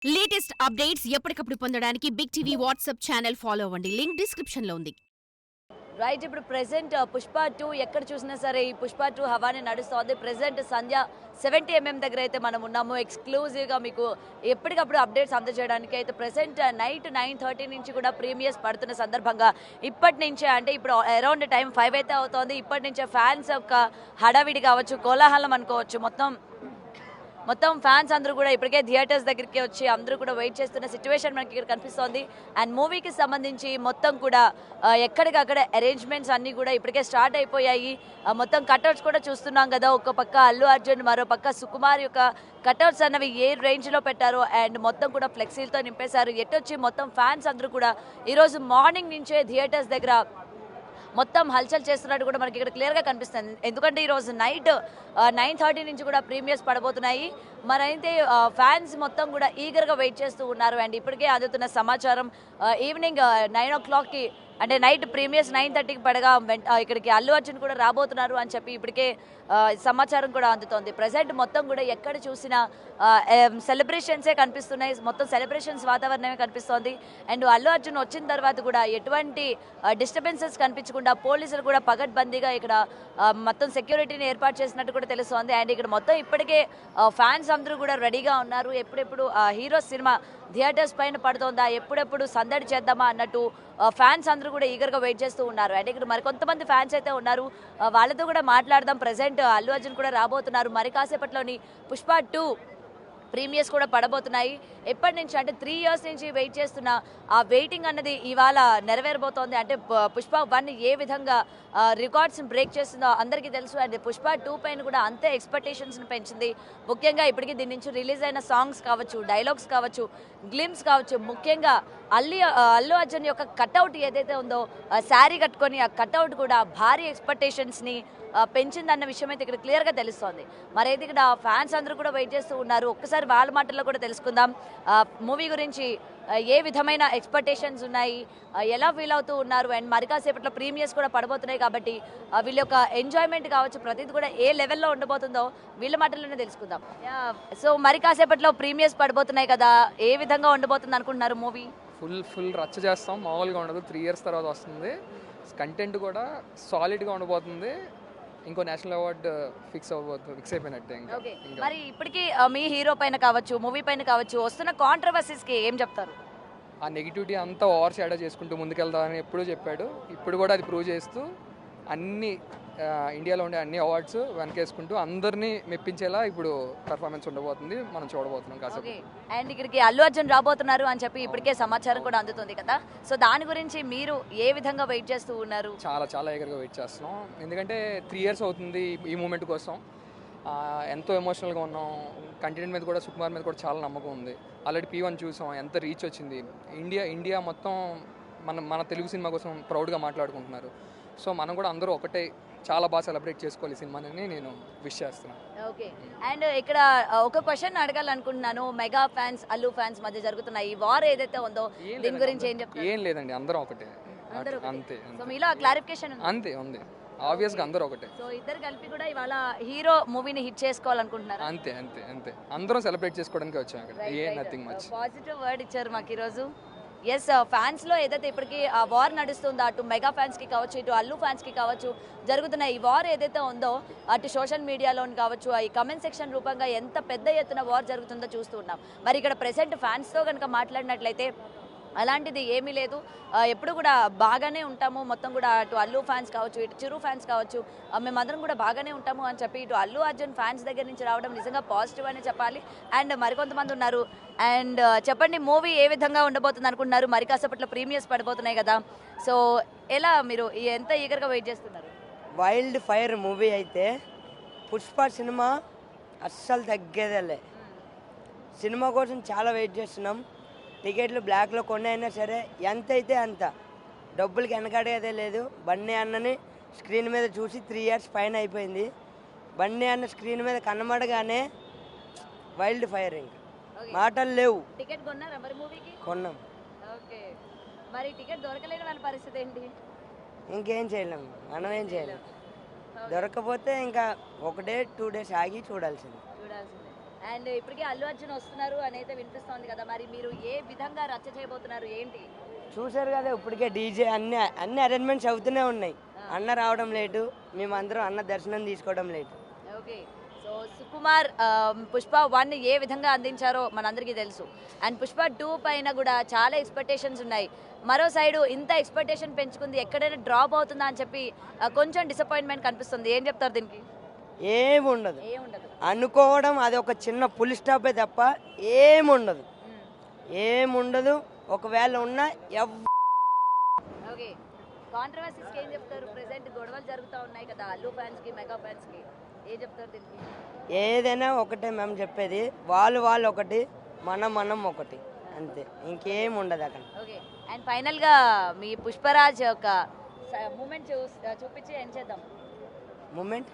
Latest updates ఎప్పటికప్పుడు పొందడానికి big TV WhatsApp channel follow అవ్వండి. లింక్ డిస్క్రిప్షన్ లో ఉంది. రైట్. ఇప్పుడు ప్రెసెంట్ పుష్ప 2 ఎక్కడ చూసినా సరే ఈ పుష్ప 2 హవానే నడుస్తోంది. ప్రెసెంట్ సంధ్య 70mm దగ్గర అయితే మనం ఉన్నాము. ఎక్స్క్లూజివ్గా మీకు ఎప్పటికప్పుడు అప్డేట్స్ అందజేయడానికి అయితే ప్రెసెంట్ నైట్ 9:30 నుంచి కూడా ప్రీమియర్స్ పడుతున్న సందర్భంగా ఇప్పటి నుంచే అంటే ఇప్పుడు అరౌండ్ టైం 5 అయితే అవుతోంది. ఇప్పటి నుంచే ఫ్యాన్స్ యొక్క హడావిడి కావచ్చు, కోలాహలం అనుకోవచ్చు, మొత్తం ఫ్యాన్స్ అందరూ కూడా ఇప్పటికే థియేటర్స్ దగ్గరికి వచ్చి అందరూ కూడా వెయిట్ చేస్తున్న సిచ్యువేషన్ మనకి ఇక్కడ కనిపిస్తోంది. అండ్ మూవీకి సంబంధించి మొత్తం కూడా ఎక్కడికక్కడ అరేంజ్మెంట్స్ అన్నీ కూడా ఇప్పటికే స్టార్ట్ అయిపోయాయి. మొత్తం కట్అవుట్స్ కూడా చూస్తున్నాం కదా. ఒక పక్క అల్లు అర్జున్, మరో పక్క సుకుమార్ యొక్క కట్అవుట్స్ అన్నవి ఏ రేంజ్లో పెట్టారో అండ్ మొత్తం కూడా ఫ్లెక్సీలతో నింపేశారు. ఎటొచ్చి మొత్తం ఫ్యాన్స్ అందరూ కూడా ఈరోజు మార్నింగ్ నుంచే థియేటర్స్ దగ్గర మొత్తం హల్చల్ చేస్తున్నట్టు కూడా మనకి ఇక్కడ క్లియర్గా కనిపిస్తుంది. ఎందుకంటే ఈరోజు నైట్ 9:30 నుంచి కూడా ప్రీమియర్స్ పడబోతున్నాయి. మరైతే ఫ్యాన్స్ మొత్తం కూడా ఈగర్గా వెయిట్ చేస్తూ ఉన్నారు. అండ్ ఇప్పటికే అందుతున్న సమాచారం ఈవినింగ్ 9 o'clockకి అంటే నైట్ ప్రీమియర్స్ 9:30కి పడగా ఇక్కడికి అల్లు అర్జున్ కూడా రాబోతున్నారు అని చెప్పి ఇప్పటికే సమాచారం కూడా అందుతోంది. ప్రజెంట్ మొత్తం కూడా ఎక్కడ చూసినా సెలబ్రేషన్సే కనిపిస్తున్నాయి. మొత్తం సెలబ్రేషన్స్ వాతావరణమే కనిపిస్తోంది. అండ్ అల్లు అర్జున్ వచ్చిన తర్వాత కూడా ఎటువంటి డిస్టర్బెన్సెస్ కనిపించకుండా పోలీసులు కూడా పగడ్బందీగా ఇక్కడ మొత్తం సెక్యూరిటీని ఏర్పాటు చేసినట్టు కూడా తెలుస్తోంది. అండ్ ఇక్కడ మొత్తం ఇప్పటికే ఫ్యాన్స్ అందరూ కూడా రెడీగా ఉన్నారు. ఎప్పుడెప్పుడు హీరో సినిమా థియేటర్స్ పైన పడుతోందా, ఎప్పుడెప్పుడు సందడి చేద్దామా అన్నట్టు ఫ్యాన్స్ అందరూ కూడా ఈగర్గా వెయిట్ చేస్తూ ఉన్నారు. అంటే ఇక్కడ మరికొంతమంది ఫ్యాన్స్ అయితే ఉన్నారు, వాళ్ళతో కూడా మాట్లాడదాం. ప్రజెంట్ అల్లు అర్జున్ కూడా రాబోతున్నారు. మరి కాసేపట్లోని పుష్ప 2 ప్రీమియర్స్ కూడా పడబోతున్నాయి. ఎప్పటి నుంచి అంటే 3 years నుంచి వెయిట్ చేస్తున్న ఆ వెయిటింగ్ అన్నది ఇవాళ నెరవేరబోతోంది. అంటే పుష్ప 1 ఏ విధంగా రికార్డ్స్ని బ్రేక్ చేస్తుందో అందరికీ తెలుసు. అండ్ పుష్ప 2 పైన కూడా అంతే ఎక్స్పెక్టేషన్స్ని పెంచింది. ముఖ్యంగా ఇప్పటికీ దీని నుంచి రిలీజ్ అయిన సాంగ్స్ కావచ్చు, డైలాగ్స్ కావచ్చు, గ్లిమ్స్ కావచ్చు, ముఖ్యంగా అల్లు అర్జున్ యొక్క కట్అవుట్ ఏదైతే ఉందో శారీ కట్టుకొని ఆ కట్అవుట్ కూడా భారీ ఎక్స్పెక్టేషన్స్ని పెంచిందన్న విషయం అయితే ఇక్కడ క్లియర్గా తెలుస్తోంది. మరైతే ఇక్కడ ఫ్యాన్స్ అందరూ కూడా వెయిట్ చేస్తూ ఉన్నారు. ఒక్కసారి వాళ్ళ మాటల్లో కూడా తెలుసుకుందాం మూవీ గురించి ఏ విధమైన ఎక్స్పెక్టేషన్స్ ఉన్నాయి, ఎలా ఫీల్ అవుతూ ఉన్నారు. అండ్ మరి కాసేపట్లో ప్రీమియర్స్ కూడా పడబోతున్నాయి కాబట్టి వీళ్ళ యొక్క ఎంజాయ్మెంట్ కావచ్చు ప్రతిదీ కూడా ఏ లెవెల్లో ఉండబోతుందో వీళ్ళ మాటల్లోనే తెలుసుకుందాం. సో మరి కాసేపట్లో ప్రీమియర్స్ పడబోతున్నాయి కదా, ఏ విధంగా ఉండబోతుంది అనుకుంటున్నారు మూవీ? ఫుల్ రచ్చ చేస్తాం, మామూలుగా ఉండదు. 3 years తర్వాత వస్తుంది. కంటెంట్ కూడా సాలిడ్గా ఉండబోతుంది. ఇంకో నేషనల్ అవార్డు ఫిక్స్ అయిపోయినట్టే. ఇంకా మరి ఇప్పటికీ మీ హీరో పైన కావచ్చు, మూవీ పైన కావచ్చు వస్తున్న కాంట్రవర్సీస్కి ఏం చెప్తారు? ఆ నెగిటివిటీ అంతా ఓవర్ షాడో చేసుకుంటూ ముందుకెళ్తామని ఎప్పుడూ చెప్పాడు. ఇప్పుడు కూడా అది ప్రూవ్ చేస్తూ అన్ని ఇండియాలో ఉండే అన్ని అవార్డ్స్ వెనకేసుకుంటూ అందరినీ మెప్పించేలా ఇప్పుడు పర్ఫార్మెన్స్ ఉండబోతుంది. మనం చూడబోతున్నాం కాసేపు. అండ్ ఇక్కడికి అల్లు అర్జున్ రాబోతున్నారు అని చెప్పి ఇప్పటికే సమాచారం కూడా అందుతుంది కదా. సో దాని గురించి మీరు ఏ విధంగా వెయిట్ చేస్తూ ఉన్నారు? చాలా ఎగర్గా వెయిట్ చేస్తున్నాం. ఎందుకంటే 3 years అవుతుంది ఈ మూమెంట్ కోసం. ఎంతో ఎమోషనల్గా ఉన్నాం. కంటెంట్ మీద కూడా, సుకుమార్ మీద కూడా చాలా నమ్మకం ఉంది. ఆల్రెడీ P1 చూసాం, ఎంత రీచ్ వచ్చింది. ఇండియా మొత్తం మన తెలుగు సినిమా కోసం ప్రౌడ్గా మాట్లాడుకుంటున్నారు. సో మనం కూడా అందరూ ఒకటే చాలా బాగా సెలబ్రేట్ చేసుకోవాలి సినిమాని నేను విష్ చేస్తున్నాను. ఓకే. అండ్ ఇక్కడ ఒక క్వశ్చన్ అడగాలనుకుంటున్నాను. మెగా ఫ్యాన్స్, అల్లు ఫ్యాన్స్ మధ్య జరుగుతున్న ఈ వార్ ఏదైతే ఉందో దీని గురించి ఏం చెప్తారు? ఏం లేదండి, అందరం ఒకటే, అంతే. సో మీలో క్లారిఫికేషన్ అంతే ఉంది. ఆబ్వియస్గా అందరూ ఒకటే. సో ఇద్దరు కలిపి కూడా ఇవాళ హీరో మూవీని హిట్ చేసుకోవాలనుకుంటున్నారు. అంతే అందరం సెలబ్రేట్ చేసుకోవడానికి వచ్చాం ఇక్కడ. Nothing much. పాజిటివ్ వర్డ్ ఇచ్చారు మాకు ఈరోజు. ఎస్, ఫ్యాన్స్లో ఏదైతే ఇప్పటికీ ఆ వార్ నడుస్తుందో అటు మెగా ఫ్యాన్స్కి కావచ్చు, ఇటు అల్లు ఫ్యాన్స్కి కావచ్చు జరుగుతున్న ఈ వార్ ఏదైతే ఉందో అటు సోషల్ మీడియాలో కావచ్చు, ఈ కమెంట్ సెక్షన్ రూపంగా ఎంత పెద్ద ఎత్తున వార్ జరుగుతుందో చూస్తూ ఉన్నాం. మరి ఇక్కడ ప్రెసెంట్ ఫ్యాన్స్తో కనుక మాట్లాడినట్లయితే అలాంటిది ఏమీ లేదు. ఎప్పుడు కూడా బాగానే ఉంటాము. మొత్తం కూడా అటు అల్లు ఫ్యాన్స్ కావచ్చు, ఇటు చిరు ఫ్యాన్స్ కావచ్చు, మేమందరం కూడా బాగానే ఉంటాము అని చెప్పి ఇటు అల్లు అర్జున్ ఫ్యాన్స్ దగ్గర నుంచి రావడం నిజంగా పాజిటివ్ అనే చెప్పాలి. అండ్ మరికొంతమంది ఉన్నారు. అండ్ చెప్పండి, మూవీ ఏ విధంగా ఉండబోతుంది అనుకుంటున్నారు? మరి కాసేపట్లో ప్రీమియర్స్ పడిపోతున్నాయి కదా. సో ఎలా మీరు ఎంత ఈగర్గా వెయిట్ చేస్తున్నారు? వైల్డ్ ఫైర్ మూవీ అయితే పుష్ప సినిమా అస్సలు తగ్గేదేలే. సినిమా కోసం చాలా వెయిట్ చేస్తున్నాం. టికెట్లు బ్లాక్లో కొన్ని అయినా సరే ఎంత అయితే అంత డబ్బులకి వెనకాడేదే లేదు. బన్నీ అన్నని స్క్రీన్ మీద చూసి 3 years పైన అయిపోయింది. బన్నీ అన్న స్క్రీన్ మీద కనబడగానే వైల్డ్ ఫైర్, ఇంకా మాటలు లేవు. టికెట్ కొన్నారా మరి మూవీకి? కొన్నాం. ఓకే. మరి టికెట్ దొరకలేని వాళ్ళ పరిస్థితి ఏంటి? ఇంకేం చేయలేము, మనం ఏం చేయలేము. దొరకపోతే ఇంకా 1 day 2 days ఆగి చూడాల్సింది. అండ్ ఇప్పటికే అల్లు అర్జున్ వస్తున్నారు అని అయితే వినిపిస్తోంది కదా, మరి మీరు ఏ విధంగా రచ్చ చేయబోతున్నారు ఏంటి? చూశారు కదా ఇప్పటికే డీజే అన్ని అరేంజ్మెంట్స్ అవుతూనే ఉన్నాయి. అన్న రావడం లేటు, మేమందరం అన్న దర్శనం తీసుకోవడం late. Okay, so Sukumar Pushpa 1 ఏ విధంగా అందించారో మనందరికీ తెలుసు. అండ్ పుష్ప 2 పైన కూడా చాలా ఎక్స్పెక్టేషన్స్ ఉన్నాయి. మరో సైడు ఇంత ఎక్స్పెక్టేషన్ పెంచుకుంది ఎక్కడైనా డ్రాప్ అవుతుందా అని చెప్పి కొంచెం డిసప్పాయింట్మెంట్ కనిపిస్తుంది. ఏం చెప్తారు దీనికి? ఏముండదు, ఏముండదు. అనుకోవడం అది ఒక చిన్న పులి స్టాపే తప్ప ఏముండదు. ఏముండదు. ఒకవేళ ఉన్నా ఓకే, కాంట్రవర్సీస్కి ఏం చెప్తారు? ప్రెసెంట్ గొడవలు జరుగుతూ ఉన్నాయి కదా అల్లు ఫ్యాన్స్కి మెగా ఫ్యాన్స్కి, ఏం చెప్తారు దీనికి? ఏదైనా ఒకటే మేము చెప్పేది, వాళ్ళు ఒకటి, మనం ఒకటి, అంతే, ఇంకేం ఉండదు అక్కడ. ఓకే, అండ్ ఫైనల్గా మీ పుష్పరాజ్ యొక్క మూమెంట్ చూపించి ఏం చేద్దాం? మూమెంట్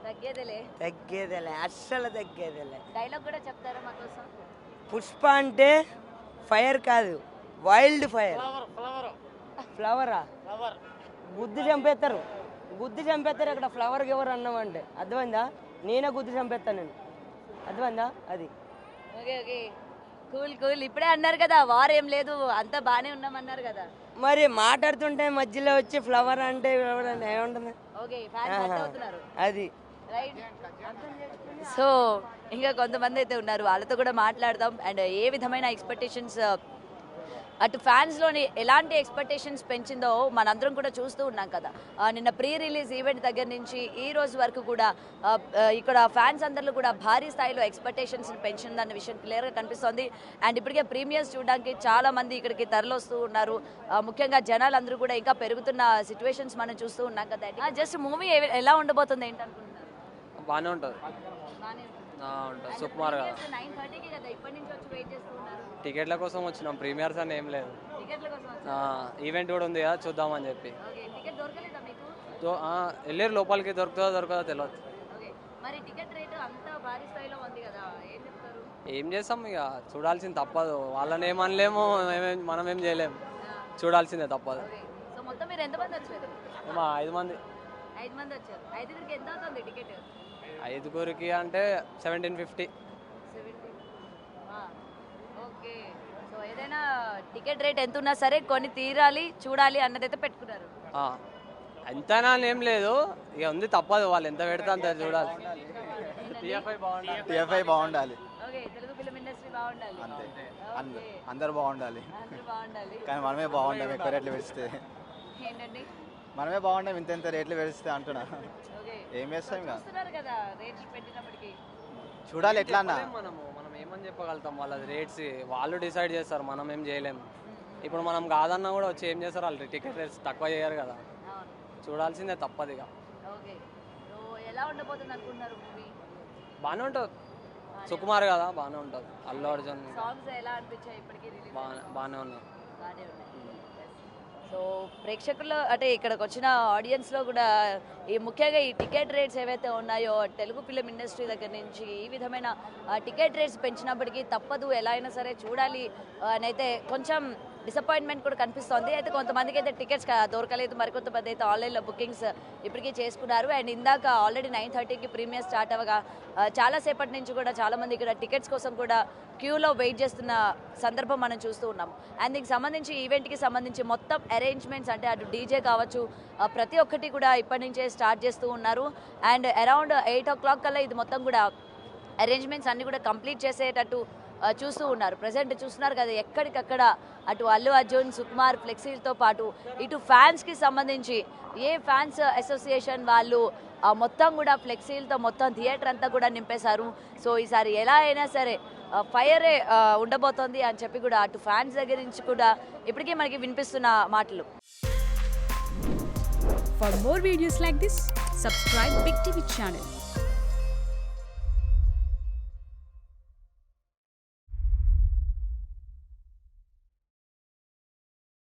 తగ్గేదేలే, అస్సలు తగ్గేదేలే. డైలాగ్ కూడా చెప్తారా మా కోసం? పుష్ప అంటే ఫైర్ కాదు, వైల్డ్ ఫైర్. ఫ్లవరా? గుద్దు చంపేస్తారు అక్కడ. ఫ్లవర్ ఎవరు అన్నామంటే అర్థమైందా? నేనే గుద్దు చంపేస్తాను నేను, అర్థమైందా? అది. Okay okay, cool. ఇప్పుడే అన్నారు కదా వార్ ఏం లేదు, అంతా బాగానే ఉన్నామన్నారు కదా. మరి మాట్లాడుతుంటే మధ్యలో వచ్చి ఫ్లవర్ అంటే ఏముంటుంది? ఓకే, ఫ్యాన్స్ హర్ట్ అవుతున్నారు. అది రైట్. సో ఇంకా కొంతమంది అయితే ఉన్నారు, వాళ్ళతో కూడా మాట్లాడదాం. అండ్ ఏ విధమైన ఎక్స్పెక్టేషన్స్ అటు ఫ్యాన్స్లోని ఎలాంటి ఎక్స్పెక్టేషన్స్ పెంచిందో మనందరం కూడా చూస్తూ ఉన్నాం కదా. నిన్న ప్రీ రిలీజ్ ఈవెంట్ దగ్గర నుంచి ఈ రోజు వరకు కూడా ఇక్కడ ఫ్యాన్స్ అందరిలో కూడా భారీ స్థాయిలో ఎక్స్పెక్టేషన్స్ పెంచిందన్న విషయం క్లియర్గా కనిపిస్తోంది. అండ్ ఇప్పటికే ప్రీమియర్స్ చూడడానికి చాలా మంది ఇక్కడికి తరలిస్తూ ఉన్నారు. ముఖ్యంగా జనాలందరూ కూడా ఇంకా పెరుగుతున్న సిచ్యువేషన్స్ మనం చూస్తూ ఉన్నాం కదా. జస్ట్ మూవీ ఎలా ఉండబోతుంది ఏంటనుకుంటున్నారు? బాగానే ఉంటుంది. బాగానే ఉంటుంది. సుకుమార్ కదా. 9:30కి కదా ఇప్పటి నుంచి వచ్చి వెయిట్ చేస్తూ ఉన్నారు. టికెట్ల కోసం వచ్చినాం, ప్రీమియర్స్ అని ఏం లేదు. టికెట్ల కోసం వచ్చారు. ఈవెంట్ కూడా ఉంది కదా, చూద్దామని చెప్పి. ఓకే, టికెట్ దొరకలేదా మీకు? వెళ్ళారు లోపలికి, దొరకదో తెలియదు. ఓకే, మరి టికెట్ రేటు అంత భారీ స్థాయిలో ఉంది కదా, ఏం చెప్తారు? ఏం చేస్తాం, ఇక చూడాల్సింది తప్పదు. వాళ్ళని ఏమనలేము, మనం ఏం చేయలేము, చూడాల్సిందే తప్పదు. ఓకే, సో మొత్తం మీరు ఎంతమంది వచ్చారు? 5 మంది. 5 మంది వచ్చారు. 5గురికి ఎంత అవుతుంది టికెట్? 5గురికి అంటే 1750. 70. ఓకే, సో ఏదైనా టికెట్ రేట్ ఎంత ఉన్నా సరే కొని తీరాలి, చూడాలి అన్నదైతే పెట్టుకున్నారు. ఎంతైనా అని ఏం లేదు, ఇక ఉంది తప్పదు. వాళ్ళు ఎంత పెడితే అంత చూడాలి. టీఎఫ్ఐ బాగుండాలి. ఓకే, తెలుగు ఫిలిం ఇండస్ట్రీ బాగుండాలి. అంతే, ఓకే, అందరు బాగుండాలి. అందరూ బాగుండాలి. కానీ మనమే బాగుంటాం ఎక్కువ రేట్లు పెడిస్తే. ఏంటండి? మనమే బాగుంటాం ఇంత రేట్లు పెడిస్తే అంటున్నా. ఓకే, ఏం చేస్తాం ఇక, చూస్తున్నారు కదా రేట్లు పెట్టినప్పటికీ. చూడాలి ఎట్లా అన్న. మనం ఏమని చెప్పగలుగుతాం? వాళ్ళది రేట్స్ వాళ్ళు డిసైడ్ చేస్తారు, మనం ఏం చేయలేము. ఇప్పుడు మనం కాదన్నా కూడా వచ్చి ఏం చేస్తారు, వాళ్ళు టికెట్ రేట్స్ తక్కువ చేయరు కదా. అవును. చూడాల్సిందే తప్పదు ఇక. ఓకే, సో ఎలా ఉండబోతుంది అనుకుంటున్నారు మూవీ? బాగానే ఉంటుంది. సుకుమార్ కదా, బాగానే ఉంటుంది. అల్లు అర్జున్ సాంగ్స్ ఎలా అనిపించాయి ఇప్పటికీ రిలీజ్? బాగానే ఉన్నాయి. బాగానే ఉన్నాయి. సో ప్రేక్షకుల్లో అంటే ఇక్కడికి వచ్చిన ఆడియన్స్లో కూడా ఈ ముఖ్యంగా ఈ టికెట్ రేట్స్ ఏవైతే ఉన్నాయో తెలుగు ఫిలిం ఇండస్ట్రీ దగ్గర నుంచి ఈ విధమైన టికెట్ రేట్స్ పెంచినప్పటికీ తప్పదు, ఎలా అయినా సరే చూడాలి అని అయితే కొంచెం డిసప్పాయింట్మెంట్ కూడా కనిపిస్తోంది. అయితే కొంతమందికి అయితే టికెట్స్ దొరకలేదు, మరికొంతమంది అయితే ఆన్లైన్లో బుకింగ్స్ ఇప్పటికీ చేసుకున్నారు. అండ్ ఇందాక ఆల్రెడీ 9:30కి ప్రీమియర్ స్టార్ట్ అవ్వగా చాలాసేపటి నుంచి కూడా చాలామంది ఇక్కడ టికెట్స్ కోసం కూడా క్యూలో వెయిట్ చేస్తున్న సందర్భం మనం చూస్తూ ఉన్నాం. అండ్ దీనికి సంబంధించి ఈవెంట్కి సంబంధించి మొత్తం అరేంజ్మెంట్స్ అంటే అటు డీజే కావచ్చు ప్రతి ఒక్కటి కూడా ఇప్పటి నుంచే స్టార్ట్ చేస్తూ ఉన్నారు. అండ్ అరౌండ్ 8 o'clock కల్లా ఇది మొత్తం కూడా అరేంజ్మెంట్స్ అన్నీ కూడా కంప్లీట్ చేసేటట్టు చూస్తూ ఉన్నారు. ప్రజెంట్ చూస్తున్నారు కదా ఎక్కడికక్కడ అటు అల్లు అర్జున్, సుకుమార్ ఫ్లెక్సీలతో పాటు ఇటు ఫ్యాన్స్కి సంబంధించి ఏ ఫ్యాన్స్ అసోసియేషన్ వాళ్ళు మొత్తం కూడా ఫ్లెక్సీలతో మొత్తం థియేటర్ అంతా కూడా నింపేశారు. సో ఈసారి ఎలా అయినా సరే ఫైరే ఉండబోతోంది అని చెప్పి కూడా అటు ఫ్యాన్స్ దగ్గర నుంచి కూడా ఇప్పటికే మనకి వినిపిస్తున్న మాటలు. For more videos like this, subscribe Big TV channel.